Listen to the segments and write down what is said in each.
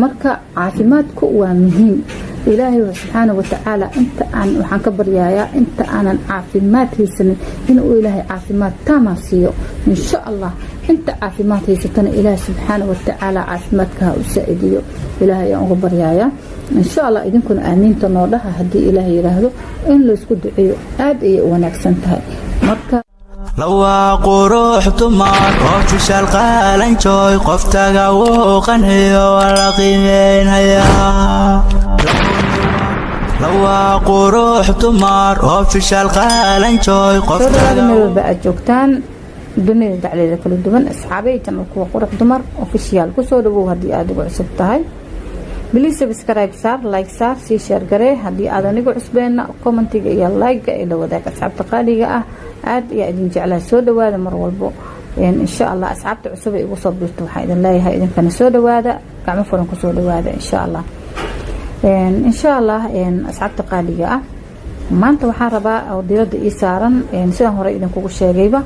marka caafimaadku waa muhiim ilaahay subxaanahu wa tacaala inta aan waxaan ka baryayaa inta aanan caafimaad haysanin inuu ilaahay caafimaad taama siiyo insha Allah inta caafimaad haysatana ilaahay subxaanahu wa tacaala caafimaadka u saacidiyo ilaahay aan uga baryayaa insha Allah idinkuna aamiinta noo dhaha hadii ilaahay yiraahdo in la isku duceeyo aad ay wanaagsan tahay marka لوا قروح تمار وفش القالن جوي قفتها وقنهي ولا قيمين هيا لوا قروح تمار وفش القالن جوي قفتها بقى جوكتان دنيا دعلي كل دوبن اصحابي تم كو قروح دمر اوفيشال كسو دبو هدي اد عصب tahay بليز سبسكرايب صار لايك صار سي شير غري هدي اد انيغو عصبينا كومنتيga iyo like ila wadaag asxaabta qaaliga ah aad iyo idin jeclaa soo dhawaada mar walbo insha Allah asxaabta cusub ay ugu soo biirto waxa idin leeyahay idin kana soo dhawaada gacmo furan ku soo dhawaada insha Allah asxaabta qaaliga ah maanta waxaan rabaa oo diirada ii saaran sidaan hore idin kugu sheegayba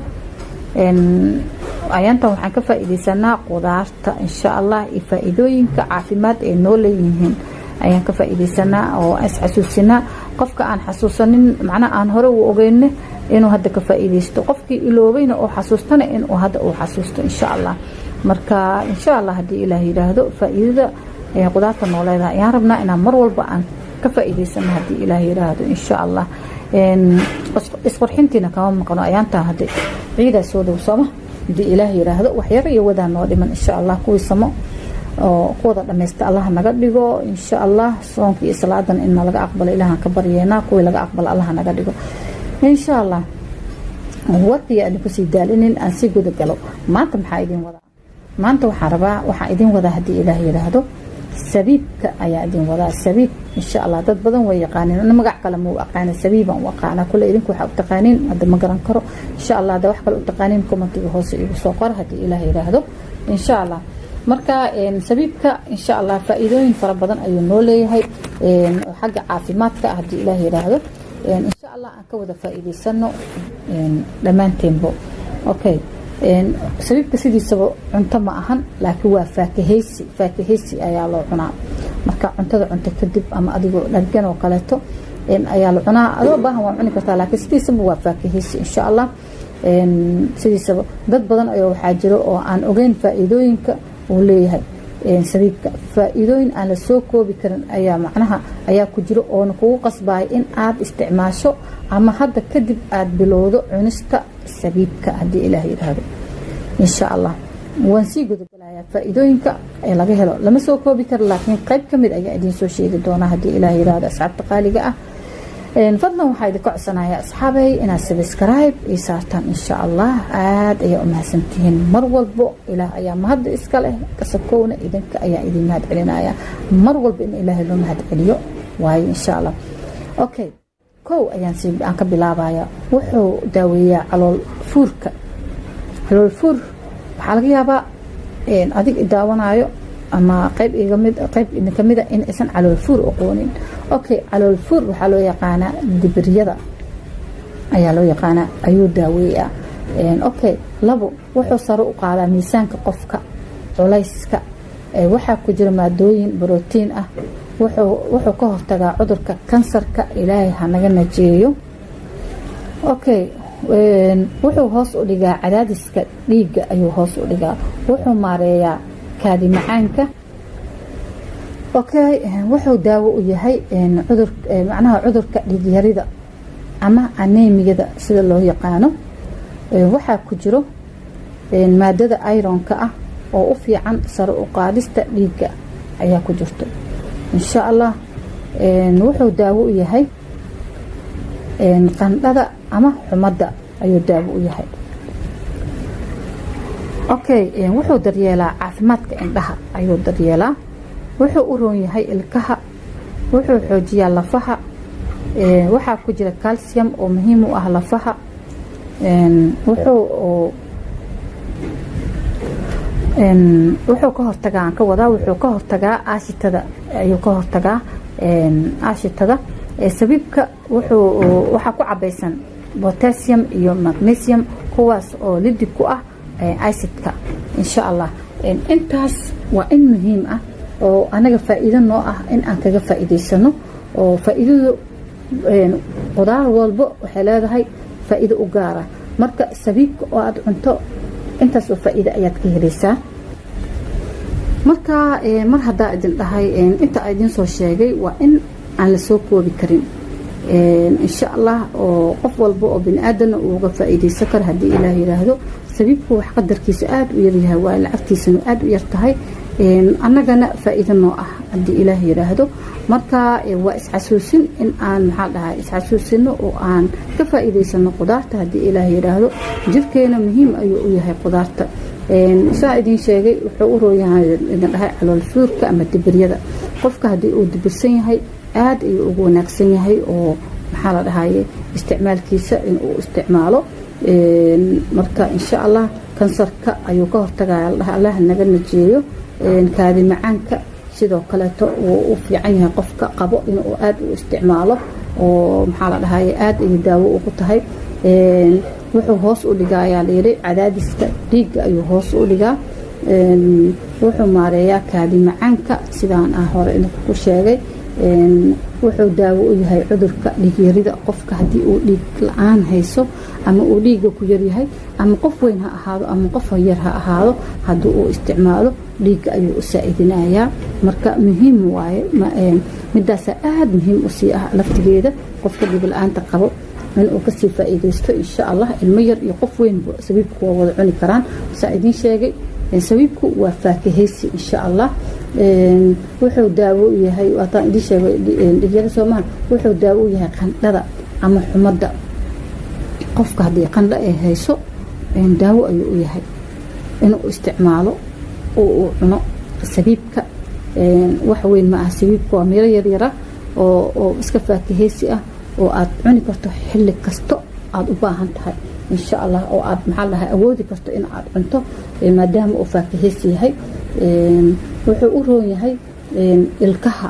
ayanta waxaan ka faa'iideysanaa qudaarta insha Allah iyo faa'iidooyinka caafimaad ee noo leeyihiin ayaan ka faa'iideysanaa oo xasuusina qofka aan xasuusanin macnaha aan hore u ogeyn inuu hadda ka faa'iideysto qofkii iloobayna oo xasuustana inuu hadda uu xasuusto insha Allah marka insha Allah hadii Ilaahay yiraahdo faa'iidada ee qudaarta noo leedahay ayaan rabnaa inaan mar walba aan ka faa'iideysano hadii Ilaahay yiraahdo insha Allah isqurxintina kama maqno ayaanta hadii ciida soo dhawsama hadii Ilaahay yiraahdo wax yar iyo wada noo dhiman insha Allah kuwi samo oo kooda dhameesta Allah naga dhigo insha Allah soonka iyo salaadan in laga aqbalo Ilaahan ka baryeena kuwi laga aqbalo Allah naga dhigo insha Allah waqti aad ku sii daalinin aan si guud galo maanta maxaa idin wada maanta waxa idin wada hadii Ilaahay yiraahdo sabiibka ayaa idin wada sabiib insha Allah dad badan way yaqaaneen magac kale ma aqaan sabiiban waqaana kula idinku waxa u taqaaniin hada ma garan karo insha Allah da wax kale u taqaaniin commentiga hoose igu soo qor hadii Ilaahay yiraahdo insha Allah marka sabiibka insha Allah faa'iidooyin fara badan ayuu noo leeyahay xagga caafimaadka hadii Ilaahay yiraahdo insha Allah aan ka wada faa'iideysano dhamaanteedba okay sabiibka sidiisaba cunto ma ahan laakiin waa faakaheysi ayaa loo cunaa marka cuntada cunto kadib ama adigoo dhargan oo kaleeto ayaa la cunaa adoo baahan waa cuni kartaa laakiin sidiisaba waa faakaheysi insha Allah sidiisaba dad badan ayaa waxaa jiro oo aan ogeyn faa'iidooyinka uu leeyahay sabiibka faa'iidooyin aan la soo koobi karin ayaa macnaha ayaa ku jiro oo kugu qasbay in aad isticmaasho ama hadda kadib aad bilowdo cunista sabiibka hadii Ilaahay yiraahdo insha Allah waan sii gudbalayaa faa'iidooyinka ee laga helo lama soo koobi karo laakiin qayb kamid ayaa idin soo sheegi doona hadii Ilaahay yiraahdo asxaabta qaaliga ah fadlan waxaa idin ka codsanayaa asxaabay inaad subscribe ii saartaan insha Allah aad ayaa u mahadsantihiin mar walbo Ilaah ayaa mahad iska leh kasabkoona idinka ayaa idin mahad celinaya mar walba in Ilaahay loo mahad celiyo waayo insha Allah okay ayaan ka bilaabaya wuxuu daaweeyaa calool fuurka waxa laga yaabaa adig daawanayo ama qayb kamid ah in aysan calool fuur aqoonin okay calool fuur waxa loo yaqaanaa dibriyada ayaa loo yaqaanaa ayuu daaweeyaa okay labo wuxuu sare u qaadaa miisaanka qofka culayska waxa ku jira maadooyin borotiin ah wuxuu ka hortagaa cudurka kansarka Ilaahay ha naga najeeyo okay wuxuu hoos u dhigaa cadaadiska dhiigga ayuu hoos u dhigaa wuxuu maareeyaa kaadi macaanka okay wuxuu daawo u yahay cudurka dhiig yarida ama anemiyada sida loo yaqaano waxa ku jiro maadada ironka ah oo u fiican sare u qaadista dhiigga ayaa ku jirto insha Allah wuxuu daawo u yahay qandhada ama xumada ayuu daawo u yahay okay wuxuu daryeelaa caafimaadka indhaha ayuu daryeelaa wuxuu u roon yahay ilkaha wuxuu xoojiyaa lafaha waxa ku jira calcium oo muhiim u ah lafaha wuxuu ka hortagaa wuxuu ka hortagaa aashitada ayuu ka hortagaa aashitada sabiibka waxa ku cabaysan potassium iyo magnesium kuwaas oo lidib ku ah acidka insha Allah intaas waa in muhiim ah oo anaga faa'iido noo ah in aan kaga faa'iidaysano oo faa'iidadu qudaar walba waxay leedahay faa'iido u gaar ah marka sabiibka oo aad cunto intaas oo faa'iido ayaad ka helaysaa marka mar hadaa idin dhahay inta idin soo sheegay waa in aan la soo koobi karin insha Allah oo qof walba oo bini aadan uu uga faa'iideysan karo hadii Ilaahay yiraahdo sabiibku wax qadarkiisa aad u yar yahay waa lacagtiisana aad u yar tahay annagana faa'iido noo ah hadii Ilaahay yiraahdo marka waa isxasuusin in aan maxaa dhahay isxasuusino oo aan ka faa'iideysano qudaarta hadii Ilaahay yiraahdo jirkeena muhiim ayuu u yahay qudaarta saa idin sheegay wuxuu u rooyahay idin dhahay calool fuurka ama dibiryada qofka hadii uu dibirsan yahay aad ayuu ugu wanaagsan yahay oo maxaa la dhahay isticmaalkiisa in uu isticmaalo marka insha Allah kansarka ayuu ka hortagaya Allah naga najiyo kaadi macaanka sidoo kale uu fiican yahay qofka qabo inuu aad u isticmaalo oo maxaa la dhahay aad ay daawo ugu tahay wuxuu hoos u dhigayaa leeyahay cadaadiska dhiigga ayuu hoos u dhigaa wuxuu maareeyaa kaadi macaanka sidaan hore ku sheegay wuxuu daawo u yahay cudurka dhiig yarida qofka hadii uu dhiig la'aan hayso ama uu dhiigga ku yar yahay ama qof weyn ha ahaado ama qof yar ha ahaado hadii uu isticmaalo dhiigga ayuu u saacidinayaa marka muhiim waaye midaas aad muhiim u sii ah laftigeeda qofka dhiig la'aanta qabo in uu ka sii faa'iideysto insha Allah ilmo yar iyo qof weyn sabiibku waa wada cuni karaan saacidin sheegay sabiibku waa faakaheysi insha Allah wuxuu daawo u yahay wataan idin sheegay dhigyada Soomaal wuxuu daawo u yahay qandhada ama xumada qofka hadii qandho ay hayso daawo ayuu u yahay inuu isticmaalo oo cuno sabiibka wax weyn ma ah sabiibku waa miro yar yar oo iska faakaheysi ah oo aad cuni karto xilli kasto aad u baahan tahay insha Allah oo aad maxaa laha awoodi karto in aad cunto maadaama uu faakaheysi yahay wuxuu u roon yahay ilkaha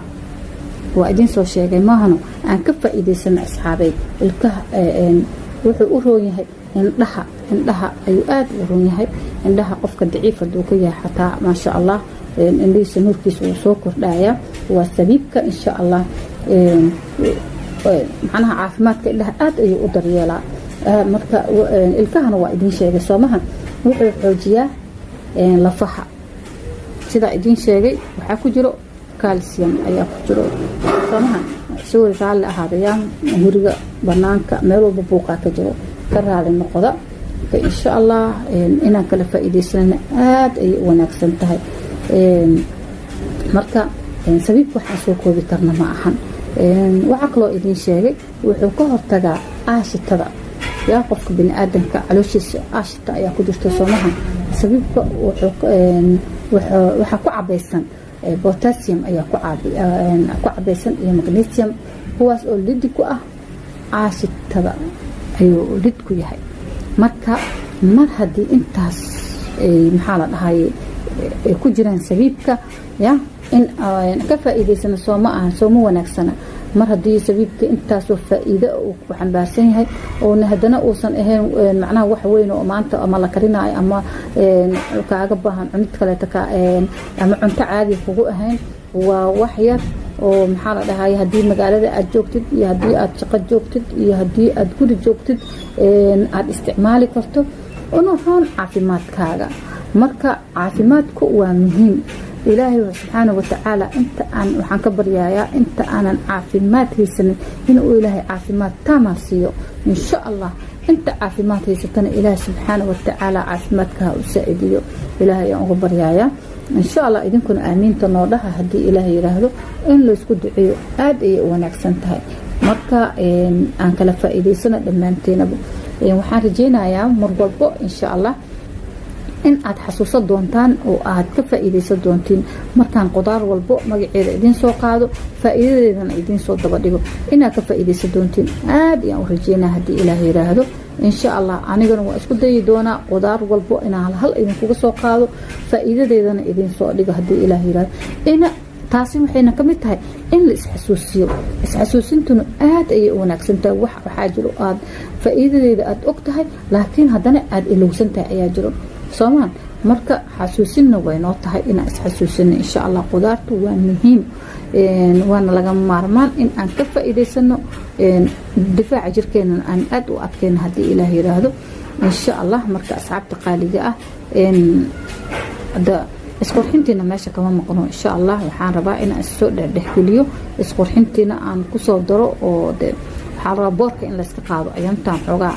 waa idin soo sheegay maahano aan ka faa'iideysano asxaabay ilkaha wuxuu u roon yahay indhaha ayuu aad u roon yahay indhaha qofka daciif haduu ka yahay xataa ma sha Allah indhihiisa nuurkiisa uu soo kordhaya waa sabiibka insha Allah macnaha caafimaadka indhaha aad ayuu u daryeelaa marka ilkahana waa idin sheegay Soomaha wuxuu xoojiyaa lafaha sida idin sheegay waxa ku jiro calcium ayaa ku jiro Soomaha soo raali ahaadayaan guriga banaanka meel walba buuqa ka jiro ka raali noqda insha Allah inaan kala faa'iideysano aad ay wanaagsan tahay marka sabiibku waxa soo koobi karna ma ahan waxa kale oo idin sheegay wuxuu ka hortagaa aashitada yaa qofka bini aadanka calooshiisa aashita ayaa ku jirta Soomaha sabiibka waxa ku cabaysan potassium ayaa ku cabaysan iyo magnesium kuwaas oo lid ku ah aashitada ayuu lid ku yahay marka mar hadii intaas maxaa la dhahay ku jiraan sabiibka ya in ka faa'iideysano Sooma wanaagsana mar hadii sabiibka intaas oo faa'iido uu ku xambaarsan yahay oo hadana uusan ahayn macnaha wax weyn oo maanta ama la karinayo ama kaaga baahan cunto kale ama cunto caadi kugu ahayn waa wax yar oo maxaa la dhahay hadii magaalada aad joogtid iyo hadii aad shaqo joogtid iyo hadii aad guri joogtid aad isticmaali karto oo hoon caafimaadkaaga marka caafimaadku waa muhiim إلهي سبحانه وتعالى أنت وحن كبر يا أنت أنا عافيمات هيسن إنه إلهي عافيمات تامسيو إن شاء الله أنت عافيمات هيسن إلهي سبحانه وتعالى عافيماتك وسائديو إلهي أغبر يا إن شاء الله إذن كن آمين تنورها هدي إلهي يرهدو إن لو اسكو دعيو آدي ونكسنتهاي مركا أنك لفائدي سنة دمانتين وحان رجينا يا مربوطو إن شاء الله in aad xasuuso doontaan oo aad ka faa'iideysan doontiin markaan qudaar walbo magaceeda idin soo qaado faa'iidadeedana idin soo daba dhigo inaad ka faa'iideysan doontiin aad ayaan u rajeynaa hadii Ilaahay yiraahdo insha Allah anigana waa isku dayi doonaa qudaar walbo inaan hal idin kuga soo qaado faa'iidadeedana idin soo dhigo hadii Ilaahay yiraahdo ina taasi waxayna kamid tahay in la isxasuusintuna aad ay u wanaagsan tahay waxa jiro aad faa'iidadeeda aad og tahay laakiin hadana aad ilowsan tahay ayaa jiro Soomaan marka xasuusinna way noo tahay inaan isxasuusino insha allah. qudaartu waa muhiim waana laga maarmaan in aan ka faa'iidaysano difaaca jirkeena aan aad u adkayno haddii ilaah yiraahdo insha allah. marka asxaabta qaaliga ah isqurxintiina meesha kama maqno insha allah. waxaan rabaa inaan soo dhexgeliyo isqurxintiina aan ku soo daro oo waxaan rabaa boorka in la iska qaado ayantaan xogaa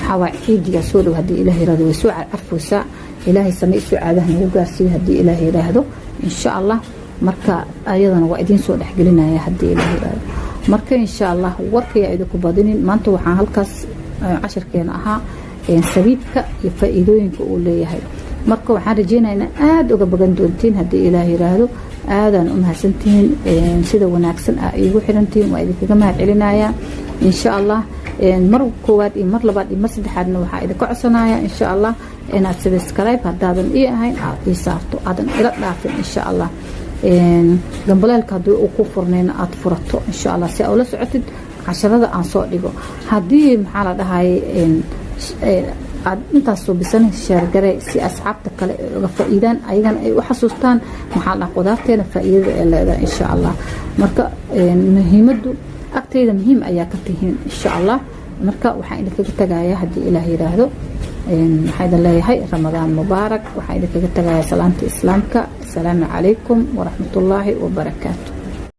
xawaaciidiga soo dhow haddii ilaah yiraahdo way soo carfaysaa. ilaahay samay soo caadaha nagu gaarsiiyo haddii ilaah yiraahdo insha allah. marka ayadana waa idin soo dhexgelinaya haddii ilaah yiraahdo. marka insha allah warkaya idinku badinin maanta waxaan halkaas casharkeena ahaa sabiibka iyo faa'iidooyinka uu leeyahay. marka waxaan rajeynaynaa aad uga bagan doontiin haddii ilaah yiraahdo. aadaan u mahadsantihiin sida wanaagsan aa iigu xirantihiin waa idinkaga mahad celinayaa insha allah. mar koowaad iyo mar labaad iyo mar saddexaadna waxaa idinka codsanaya insha allah inaad subscribe haddaadan ii ahayn aad ii saarto aadan ila dhaafin insha allah. gambaleelka haddii uu ku furnayna aad furato insha allah si aa ula socotid casharada aan soo dhigo. haddii maxaa la dhahay aad intaas soo bisan sheergarey si asxaabta kale ay uga faa'iidaan ayagana ay u xasuustaan maxaa la qudaarteena faa'iidada ay leedahay insha allah. marka muhiimadu agteeda muhiim ayaa ka tihiin insha allah. marka waxaan idinkaga tagayaa haddii ilaah yiraahdo waxaan idin leeyahay ramadaan mubaarak. waxaan idinkaga tagayaa salaanta islaamka. asalaamu calaykum waraxmatullaahi wabarakaatu.